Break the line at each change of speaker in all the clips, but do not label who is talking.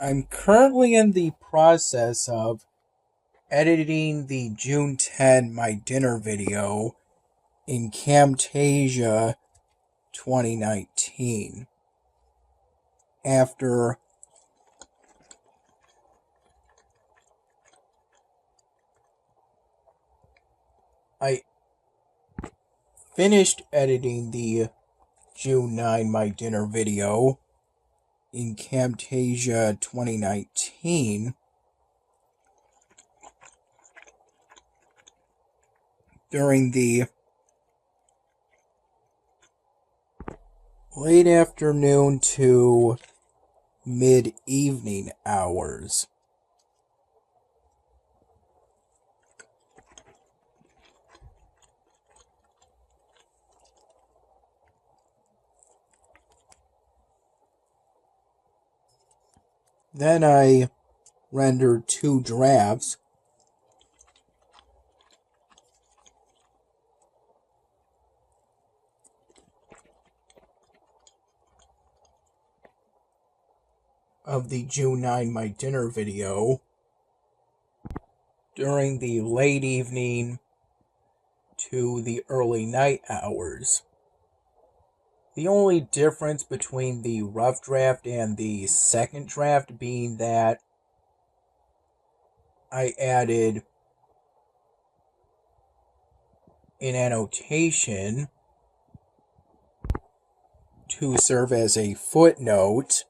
I'm currently in the process of editing the June 10 My Dinner video in Camtasia 2019. After I finished editing the June 9 My Dinner video in Camtasia 2019, during the late afternoon to mid-evening hours, then I rendered two drafts of the June 9 My Dinner video during the late evening to the early night hours. The only difference between the rough draft and the second draft being that I added an annotation to serve as a footnote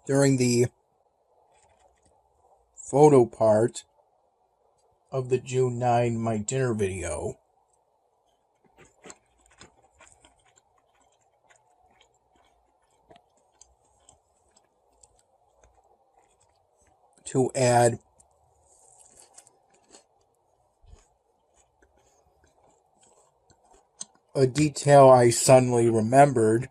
during the photo part of the June 9 My Dinner video. To add a detail I suddenly remembered.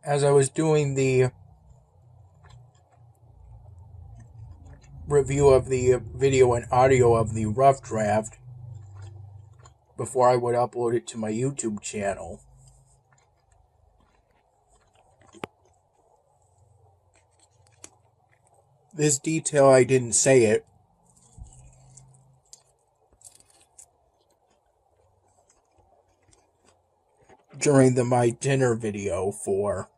As I was doing the review of the video and audio of the rough draft before I would upload it to my YouTube channel, this detail, I didn't say it, during the My Dinner video for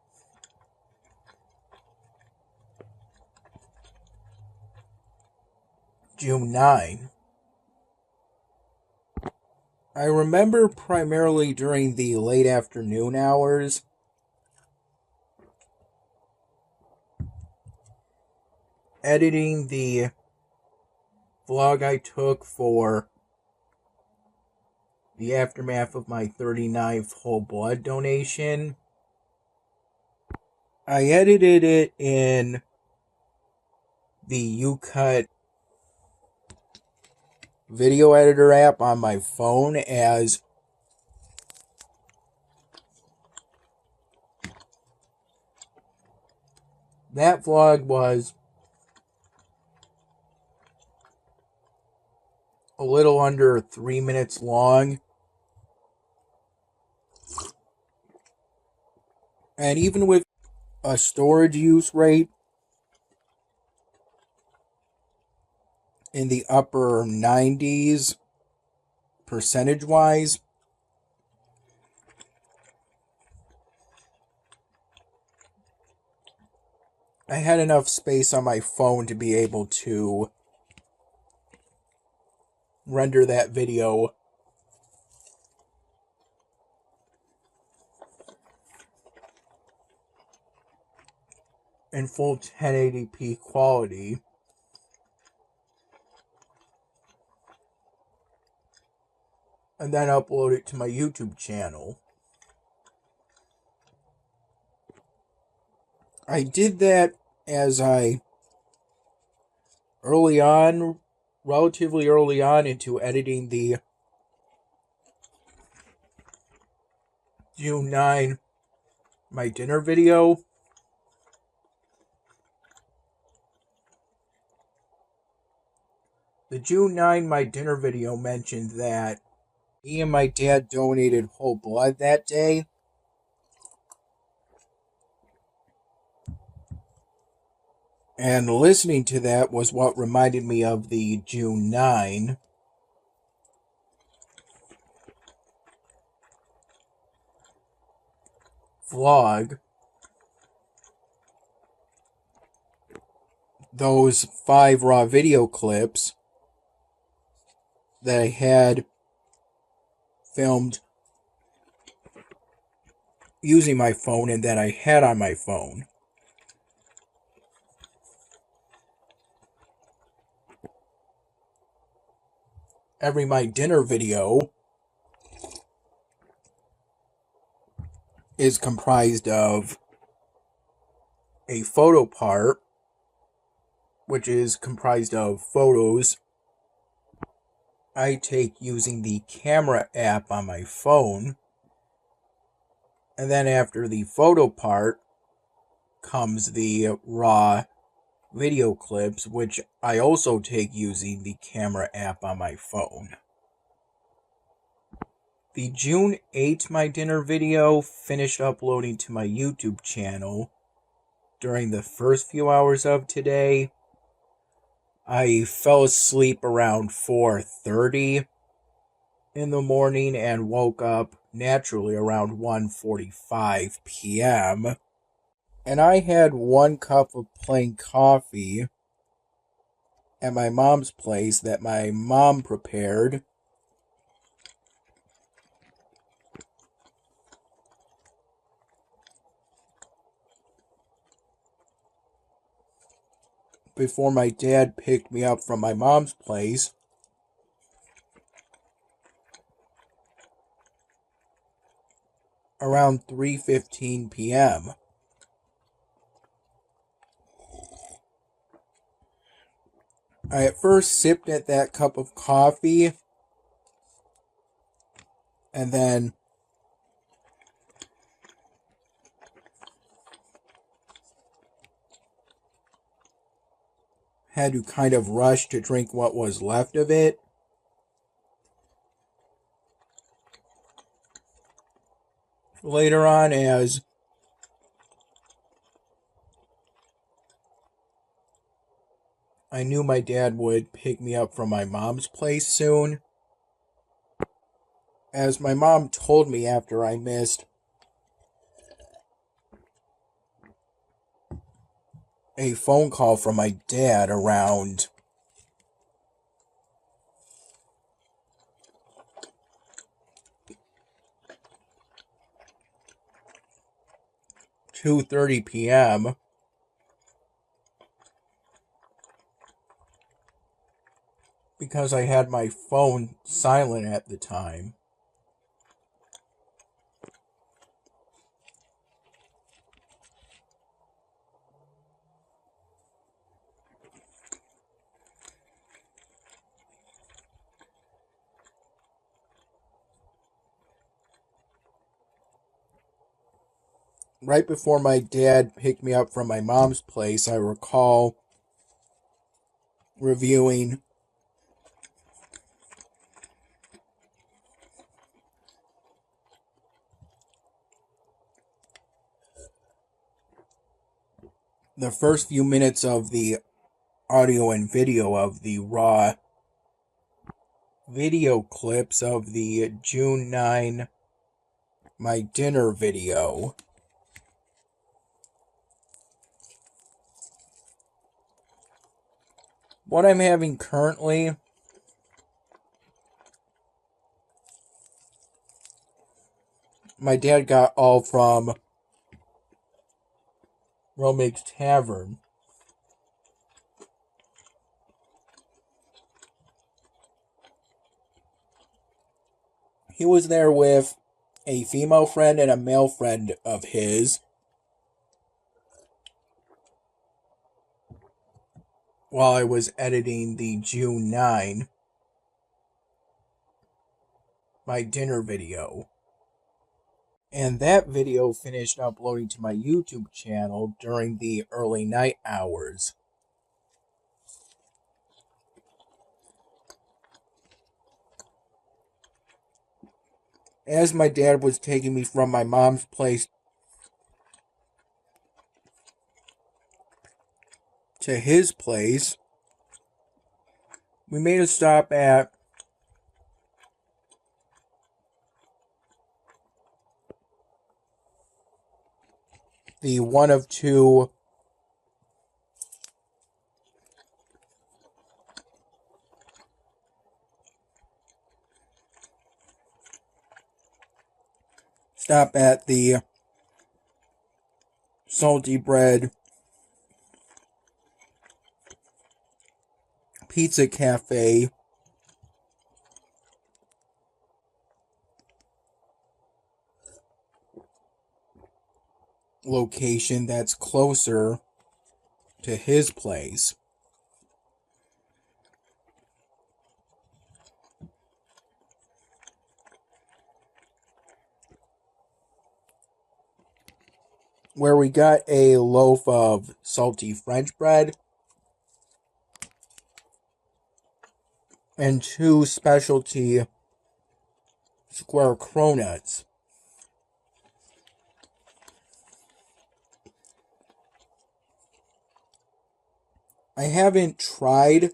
June 9. I remember primarily during the late afternoon hours editing the vlog I took for the aftermath of my 39th whole blood donation. I edited it in the YouCut video editor app on my phone, as that vlog was a little under 3 minutes long. And even with a storage use rate in the upper 90s percentage-wise, I had enough space on my phone to be able to render that video in full 1080p quality, and then upload it to my YouTube channel. I did that as I relatively early on into editing the June 9, my dinner video. The June 9, my dinner video mentioned that me and my dad donated whole blood that day. And listening to that was what reminded me of the June 9 vlog. Those 5 raw video clips that I had filmed using my phone and that I had on my phone. Every my dinner video is comprised of a photo part, which is comprised of photos I take using the camera app on my phone. And then after the photo part comes the raw video clips, which I also take using the camera app on my phone. The June 8 my dinner video finished uploading to my YouTube channel during the first few hours of today. I fell asleep around 4:30 in the morning and woke up naturally around 1:45 p.m. And I had 1 cup of plain coffee at my mom's place that my mom prepared. Before my dad picked me up from my mom's place. Around 3:15 p.m. I at first sipped at that cup of coffee and then had to kind of rush to drink what was left of it. Later on, as I knew my dad would pick me up from my mom's place soon, as my mom told me after I missed a phone call from my dad around 2:30 p.m. because I had my phone silent at the time. Right before my dad picked me up from my mom's place, I recall reviewing the first few minutes of the audio and video of the raw video clips of the June 9 my dinner video. What I'm having currently my dad got all from Romig's Tavern. He was there with a female friend and a male friend of his while I was editing the June 9 my dinner video. And that video finished uploading to my YouTube channel during the early night hours. As my dad was taking me from my mom's place to his place, we made a stop at the one of two stop at the Salty Bread Pizza Cafe location that's closer to his place. Where we got a loaf of salty French bread and 2 specialty square cronuts. I haven't tried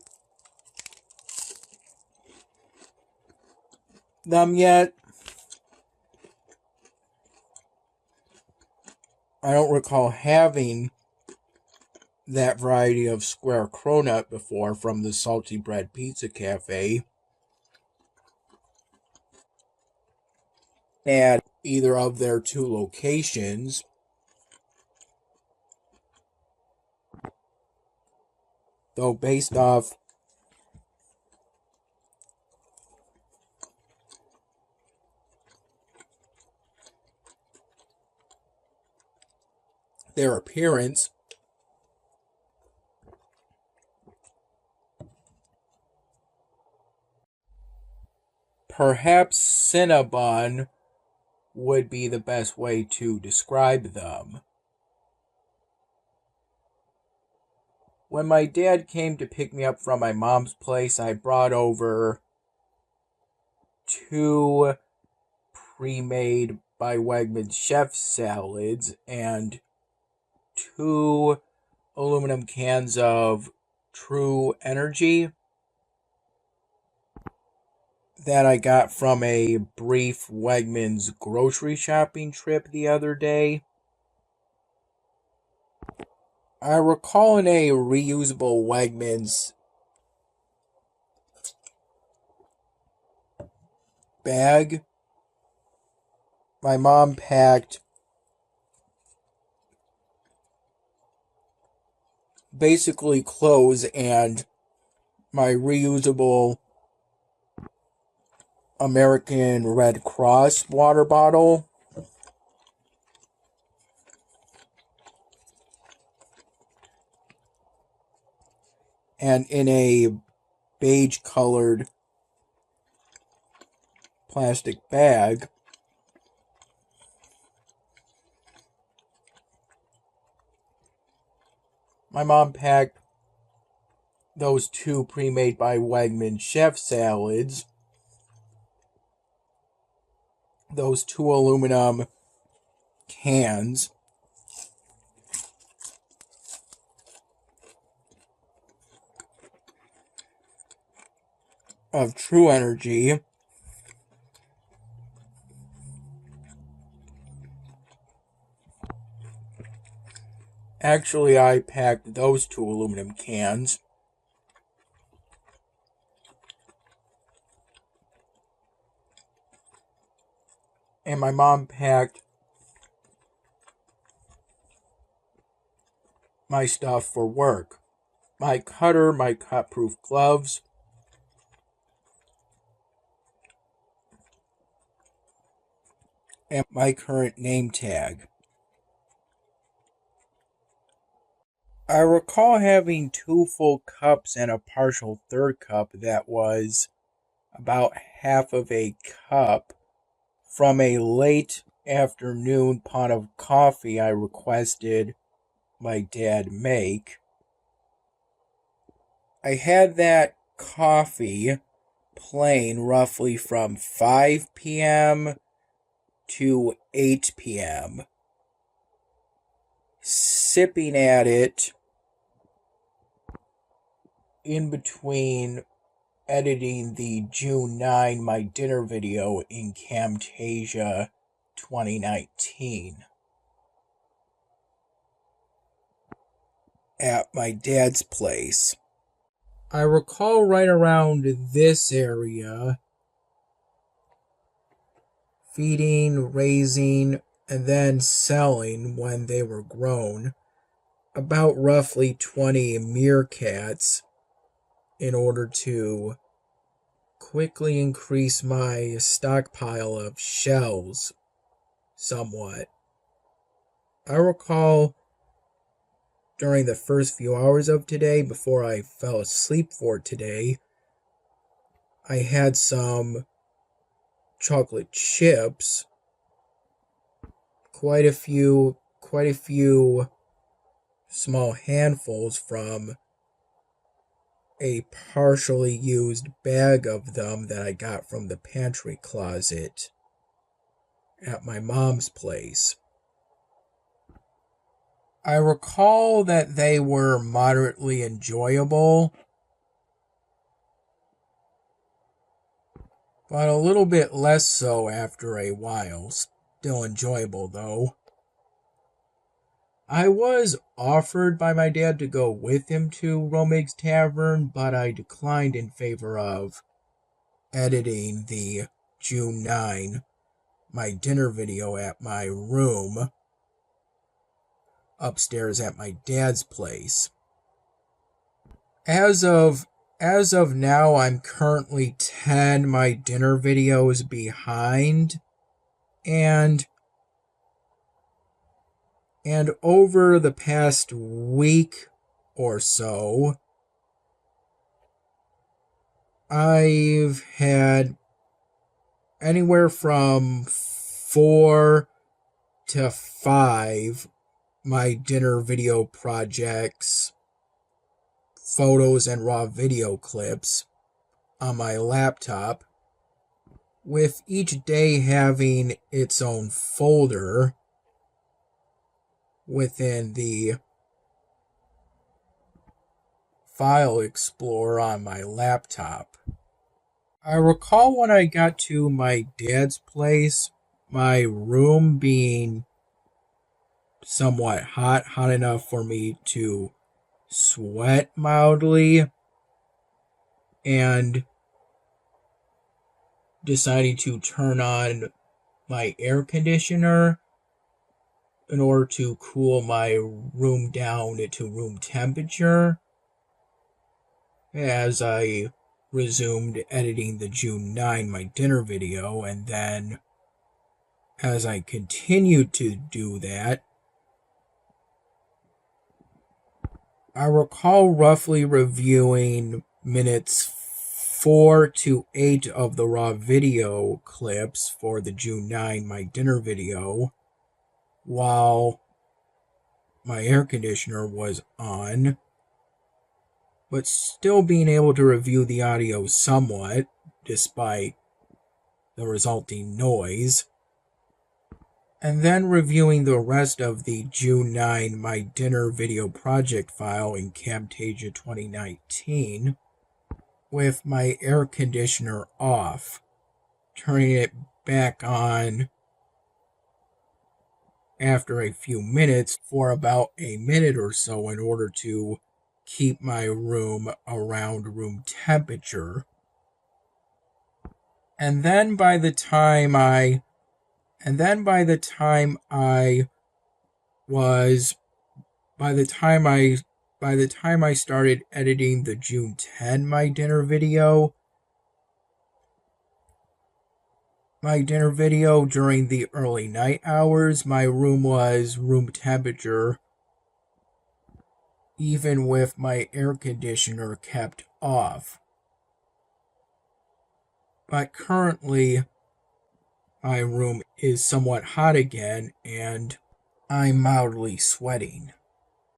them yet. I don't recall having that variety of square cronut before from the Salty Bread Pizza Cafe at either of their 2 locations. Though based off their appearance, perhaps Cinnabon would be the best way to describe them. When my dad came to pick me up from my mom's place, I brought over 2 pre-made by Wegmans chef salads and 2 aluminum cans of True Energy that I got from a brief Wegmans grocery shopping trip the other day. I recall in a reusable Wegmans bag, my mom packed basically clothes and my reusable American Red Cross water bottle. And in a beige colored plastic bag, my mom packed those 2 pre-made by Wegmans chef salads, those 2 aluminum cans of True Energy, actually I packed those 2 aluminum cans, and my mom packed my stuff for work. My cutter, my cut-proof gloves, and my current name tag. I recall having 2 full cups and a partial third cup that was about half of a cup from a late afternoon pot of coffee I requested my dad make. I had that coffee plain roughly from 5 p.m. to 8 p.m., sipping at it in between editing the June 9 My Dinner video in Camtasia 2019 at my dad's place. I recall right around this area feeding, raising, and then selling when they were grown about roughly 20 meerkats in order to quickly increase my stockpile of shells somewhat. I recall during the first few hours of today, before I fell asleep for today, I had some chocolate chips, quite a few small handfuls from a partially used bag of them that I got from the pantry closet at my mom's place. I recall that they were moderately enjoyable, but a little bit less so after a while. Still enjoyable, though. I was offered by my dad to go with him to Romig's Tavern, but I declined in favor of editing the June 9 My Dinner video at my room upstairs at my dad's place. As of now, I'm currently 10 My Dinner videos behind, and over the past week or so, I've had anywhere from 4 to 5 My Dinner video projects, photos and raw video clips on my laptop, with each day having its own folder within the file explorer on my laptop. I recall when I got to my dad's place, my room being somewhat hot enough for me to sweat mildly, and deciding to turn on my air conditioner in order to cool my room down to room temperature as I resumed editing the June 9 My Dinner video. And then as I continued to do that, I recall roughly reviewing minutes 4 to 8 of the raw video clips for the June 9 My Dinner video while my air conditioner was on, but still being able to review the audio somewhat despite the resulting noise, and then reviewing the rest of the June 9 My Dinner video project file in Camtasia 2019 with my air conditioner off, turning it back on after a few minutes for about a minute or so in order to keep my room around room temperature. And then by the time I started editing the June 10 My Dinner video during the early night hours, my room was room temperature, even with my air conditioner kept off. But currently, My room is somewhat hot again, and I'm mildly sweating.